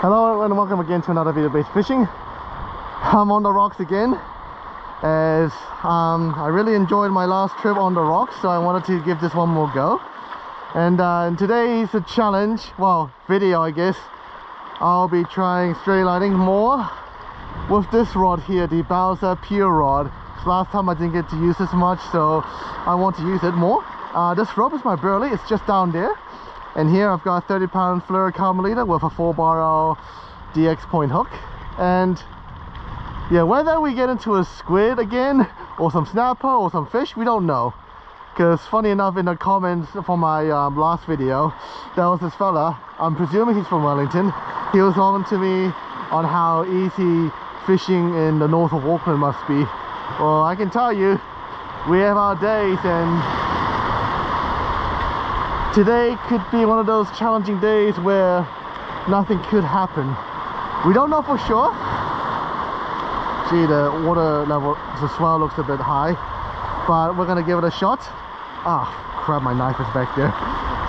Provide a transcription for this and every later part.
Hello and welcome again to another video based fishing. I'm on the rocks again as I really enjoyed my last trip on the rocks, so I wanted to give this one more go. And today's a challenge, well, video I guess. I'll be trying stray lining more with this rod here, the Bowser Pure Rod. Last time I didn't get to use this much, so I want to use it more. This rope is my burley, it's just down there. And here I've got a 30-pound Fluorocarbon leader with a 4-bar DX point hook. And yeah, whether we get into a squid again, or some snapper, or some fish, we don't know. Because funny enough, in the comments for my last video, there was this fella, I'm presuming he's from Wellington. He was on to me on how easy fishing in the north of Auckland must be. Well, I can tell you, we have our days, and today could be one of those challenging days where nothing could happen. We don't know for sure. Gee, the water level, the swell looks a bit high, but we're gonna give it a shot. Ah, crap, my knife is back there.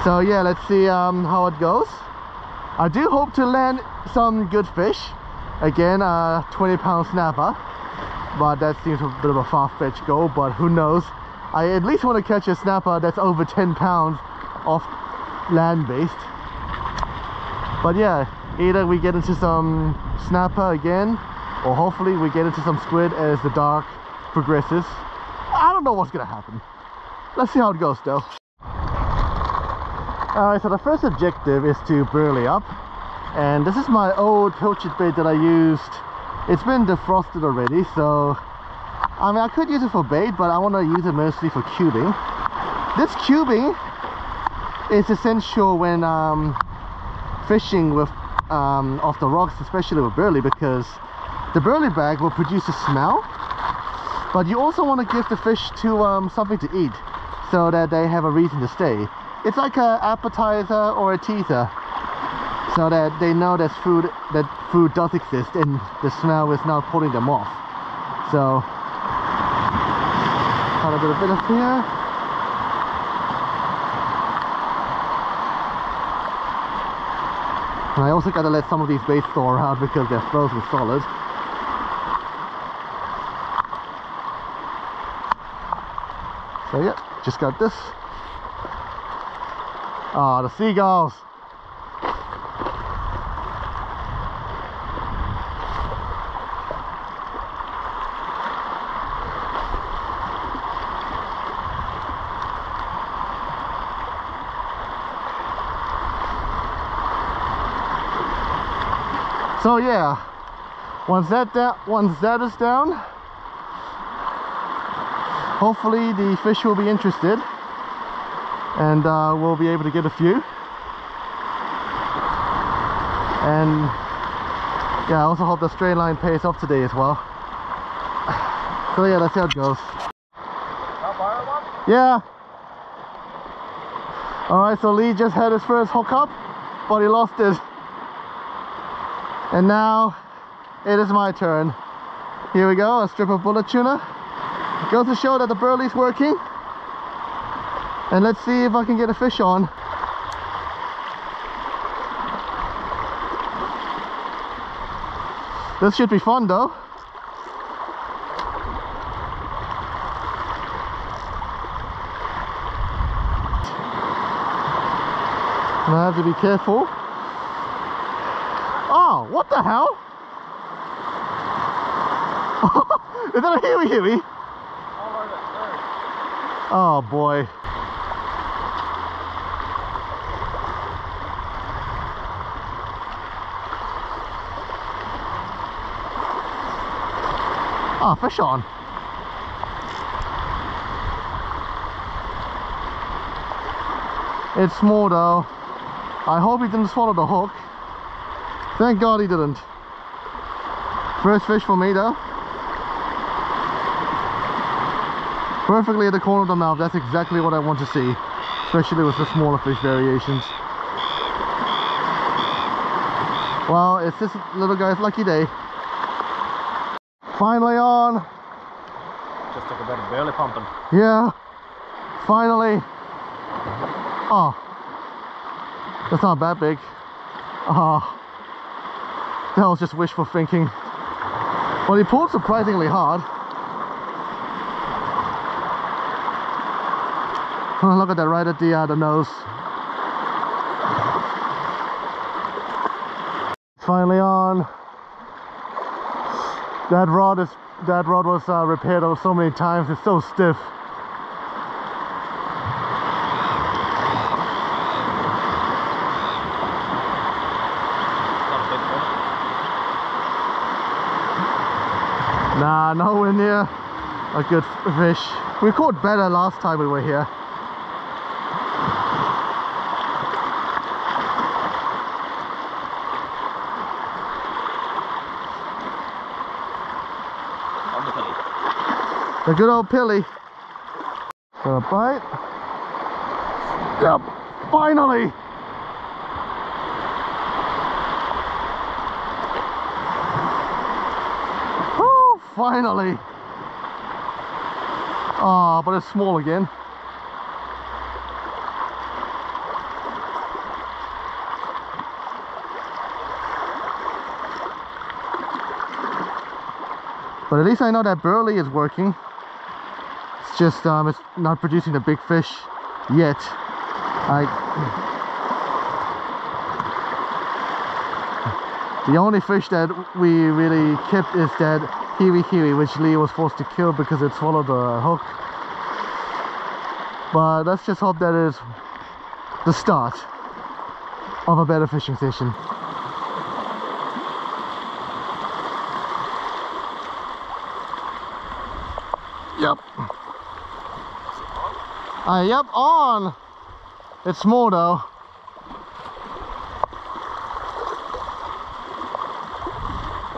So yeah, let's see how it goes. I do hope to land some good fish. Again, 20-pound snapper, but that seems a bit of a far-fetched goal, but who knows. I at least want to catch a snapper that's over 10 pounds off land-based. But yeah, either we get into some snapper again, or hopefully we get into some squid as the dark progresses. I don't know what's gonna happen. Let's see how it goes though. Alright, so the first objective is to burley up, and this is my old pilchard bait that I used. It's been defrosted already, so I mean I could use it for bait, but I want to use it mostly for cubing. This cubing is essential when fishing with off the rocks, especially with burley, because the burley bag will produce a smell, but you also want to give the fish to something to eat so that they have a reason to stay. It's like an appetizer or a teaser, so that they know that food does exist and the smell is not putting them off. So kind of a bit of here. And I also gotta let some of these baits thaw around because they're frozen solid. So yeah, just got this. Ah, the seagulls. So yeah, once that is down, hopefully the fish will be interested, and we'll be able to get a few. And yeah, I also hope the stray line pays off today as well. So yeah, that's how it goes. Yeah. Alright, so Lee just had his first hook up, but he lost it. And now it is my turn. Here we go, a strip of bullet tuna. It goes to show that the burley's working. And let's see if I can get a fish on. This should be fun though. And I have to be careful. Oh, what the hell? Is that a huey? Oh boy. Ah, fish on. It's small though. I hope he didn't swallow the hook. Thank God he didn't. First fish for me though. Perfectly at the corner of the mouth. That's exactly what I want to see, especially with the smaller fish variations. Well, it's this little guy's lucky day. Finally on. Just took a bit of barely pumping. Yeah, finally. Oh, that's not that big. Oh, That was just wishful thinking. But he pulled surprisingly hard. Oh, look at that, right at the nose. Finally on. That rod was repaired so many times. It's so stiff. Nah, nowhere near a good fish. We caught better last time we were here. The good old pilly. So a bite. Yep, finally. Oh, finally. Ah, but it's small again. But at least I know that burley is working. It's just it's not producing the big fish yet. The only fish that we really kept is that kiwi, which Lee was forced to kill because it swallowed the hook. But let's just hope that is the start of a better fishing session. Yep. Yep, on. It's small though.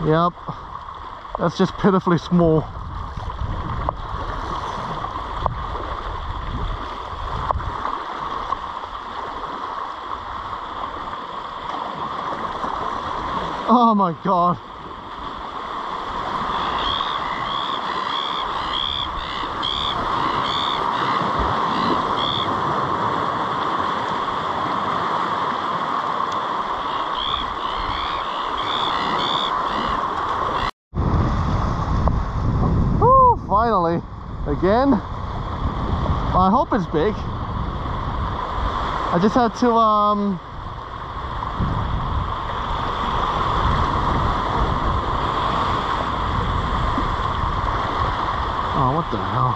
Yep. That's just pitifully small. Oh my God. Finally, again. I hope it's big. I just had to oh, what the hell?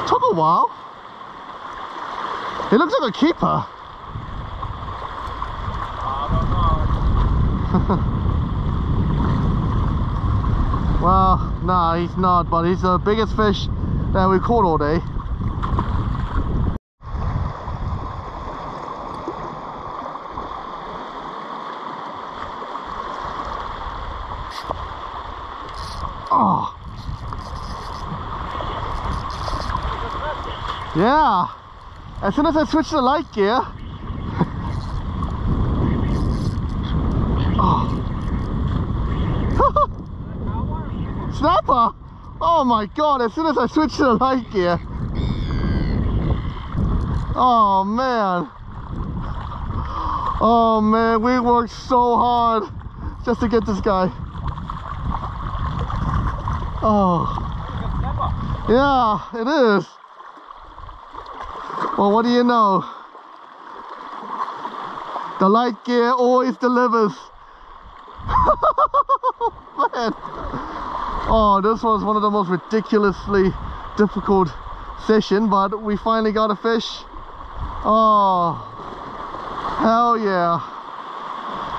Took a while. He looks like a keeper. I don't know. Well, nah, he's not, but he's the biggest fish that we caught all day. Oh. Yeah. As soon as I switch the light gear. Oh. Snapper! Oh my God, as soon as I switch to the light gear. Oh man. Oh man, we worked so hard just to get this guy. Oh. Yeah, it is. Well, what do you know? The light gear always delivers. Man. Oh, this was one of the most ridiculously difficult session, but we finally got a fish. Oh, hell yeah.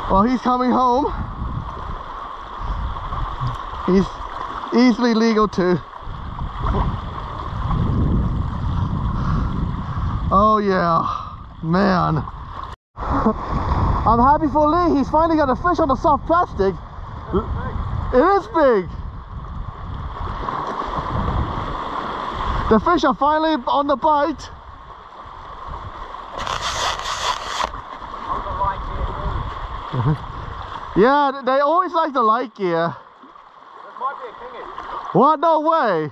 Well, he's coming home. He's easily legal too. Oh yeah, man. I'm happy for Lee. He's finally got a fish on the soft plastic. It is big. The fish are finally on the bite. How's the light gear? Yeah, they always like the light gear. This might might be a kingy. What? No way!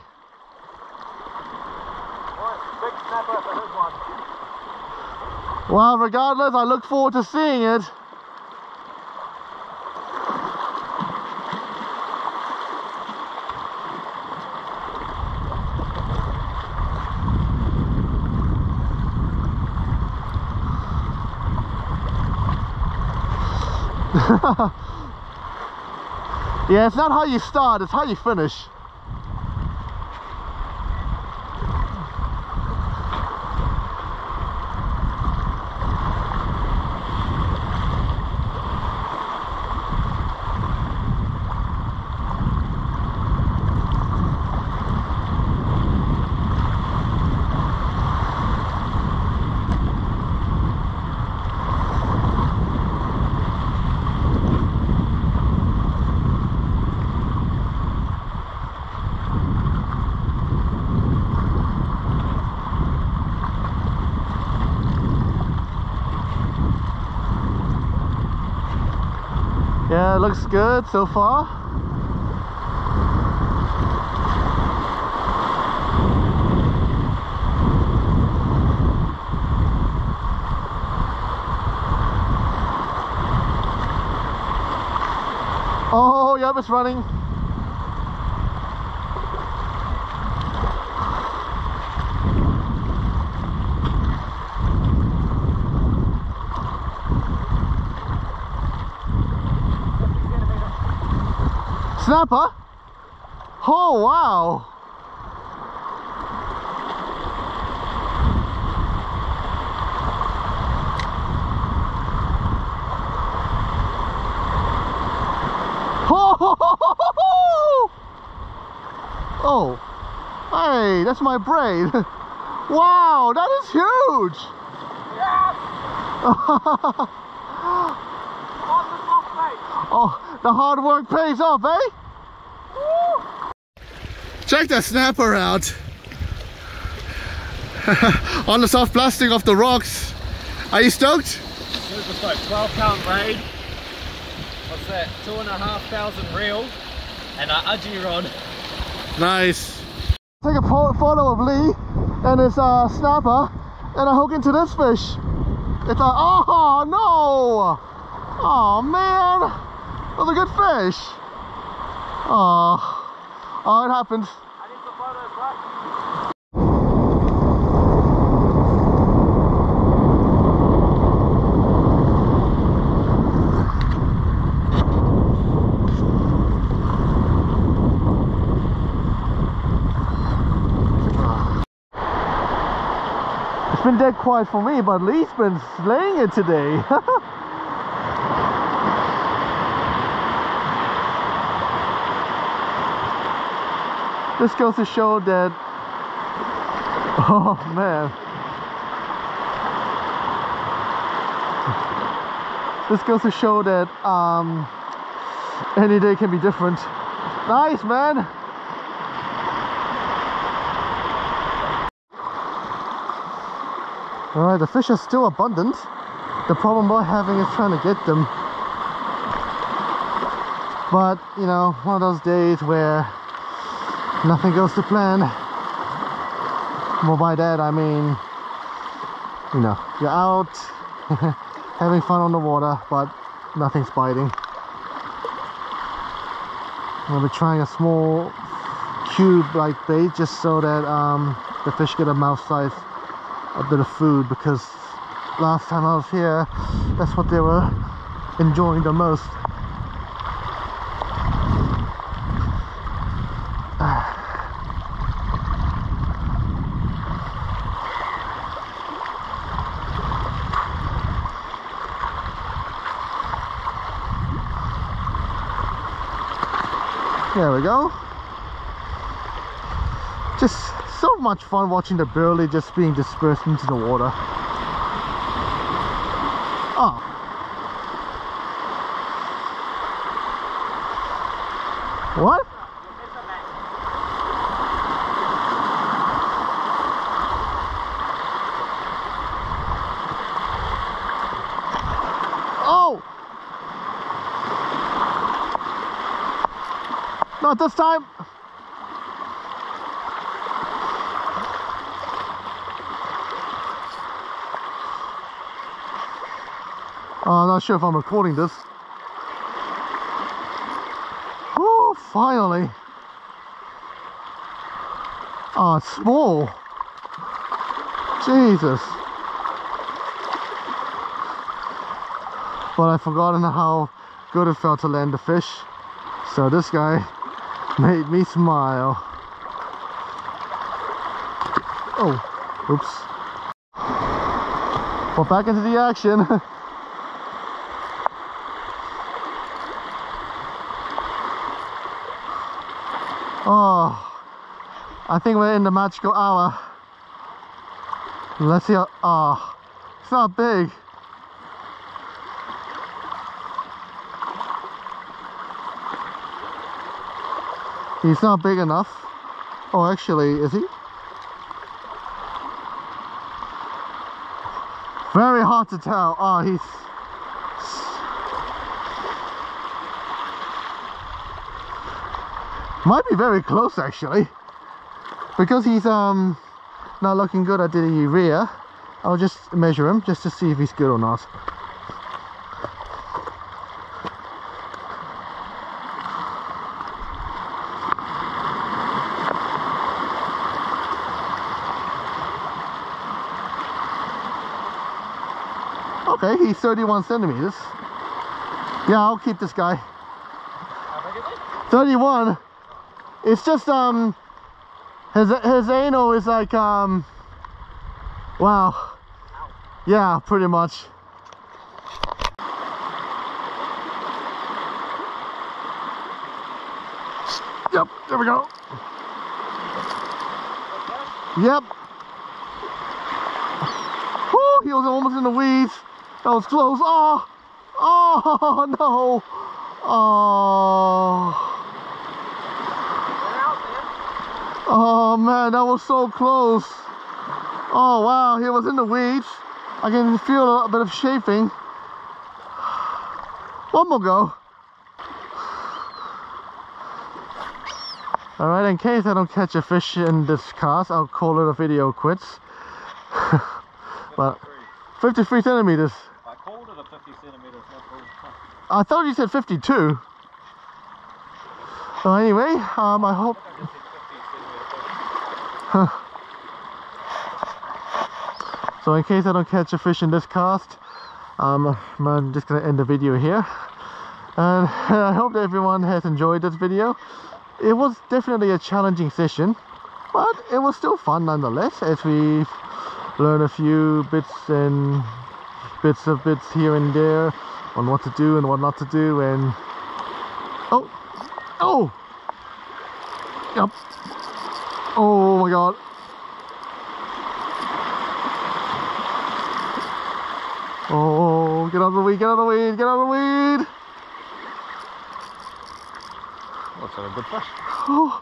Alright, big snapper if it is one. Well, regardless, I look forward to seeing it. Yeah, it's not how you start, it's how you finish. Yeah, it looks good so far. Oh, yep, it's running. Snapper? Oh wow! Oh! Hey, that's my braid! Wow, that is huge! Yes! On the softbait! Oh, the hard work pays off, eh? Woo! Check that snapper out. On the soft plastic of the rocks. Are you stoked? Super stoked. 12-pound braid. What's that? 2,500 reel and an udgy rod. Nice. Take a photo of Lee and his snapper and I hook into this fish. It's a, oh no! Oh man! That was a good fish. Oh, it happens. I need some photos, right? It's been dead quiet for me, but Lee's been slaying it today. This goes to show that, oh man, this goes to show that any day can be different. Nice, man. Alright, the fish are still abundant. The problem we're having is trying to get them. But, you know, one of those days where nothing goes to plan. Well, by that I mean, you know, you're out having fun on the water, but nothing's biting. I'll be trying a small cube-like bait just so that the fish get a mouth-size a bit of food, because last time I was here, that's what they were enjoying the most. There we go. Just so much fun watching the burley just being dispersed into the water. Oh. What? Oh! No, Not this time. I'm not sure if I'm recording this. Oh, finally. Oh, it's small. Jesus. But I've forgotten how good it felt to land the fish. So this guy made me smile. Oh, oops. Well, back into the action. Oh, I think we're in the magical hour. Let's see how, oh, it's not big. He's not big enough. Oh, actually, is he? Very hard to tell. Oh, he's... might be very close, actually. Because he's not looking good at the rear, I'll just measure him just to see if he's good or not. Okay, he's 31 centimeters. Yeah, I'll keep this guy. How big is he? 31. It's just his anal is like wow. Yeah, pretty much. Yep, there we go. Yep. Woo, he was almost in the weeds. That was close. Oh, oh no. Oh. Oh man, that was so close. Oh wow, he was in the weeds. I can feel a bit of chafing. One more go. Alright, in case I don't catch a fish in this cast, I'll call it a video quits. But 53 centimeters. I called it a 50 centimeters. I thought you said 52. So anyway, I hope... So in case I don't catch a fish in this cast, I'm just going to end the video here. And I hope that everyone has enjoyed this video. It was definitely a challenging session, but it was still fun nonetheless, as we learned a few bits here and there on what to do and what not to do. And oh, yep. Oh my god. Oh, get out of the weed, get out of the weed, get out of the weed. Looks like a good fish. Oh.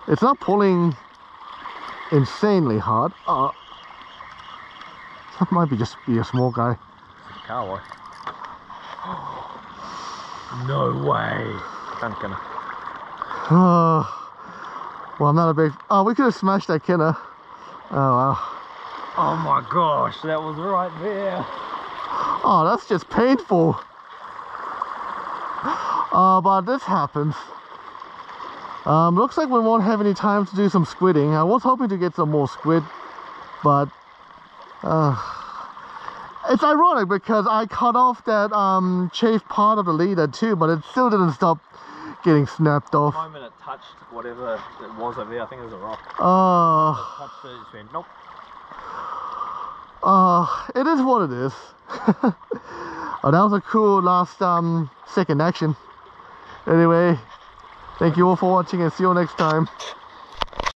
It's not pulling insanely hard. That might be just be a small guy. Cowboy. No way. Kinda. Well, I'm not a big... Oh, we could have smashed that kinner. Oh, wow. Oh my gosh, that was right there. Oh, that's just painful. But this happens. Looks like we won't have any time to do some squidding. I was hoping to get some more squid, but it's ironic because I cut off that chafed part of the leader too, but it still didn't stop getting snapped off. The moment it touched whatever it was over there, I think it was a rock. It touched it, it just went, nope. It is what it is. Oh, that was a cool last second action. Anyway, thank you all for watching and see you next time.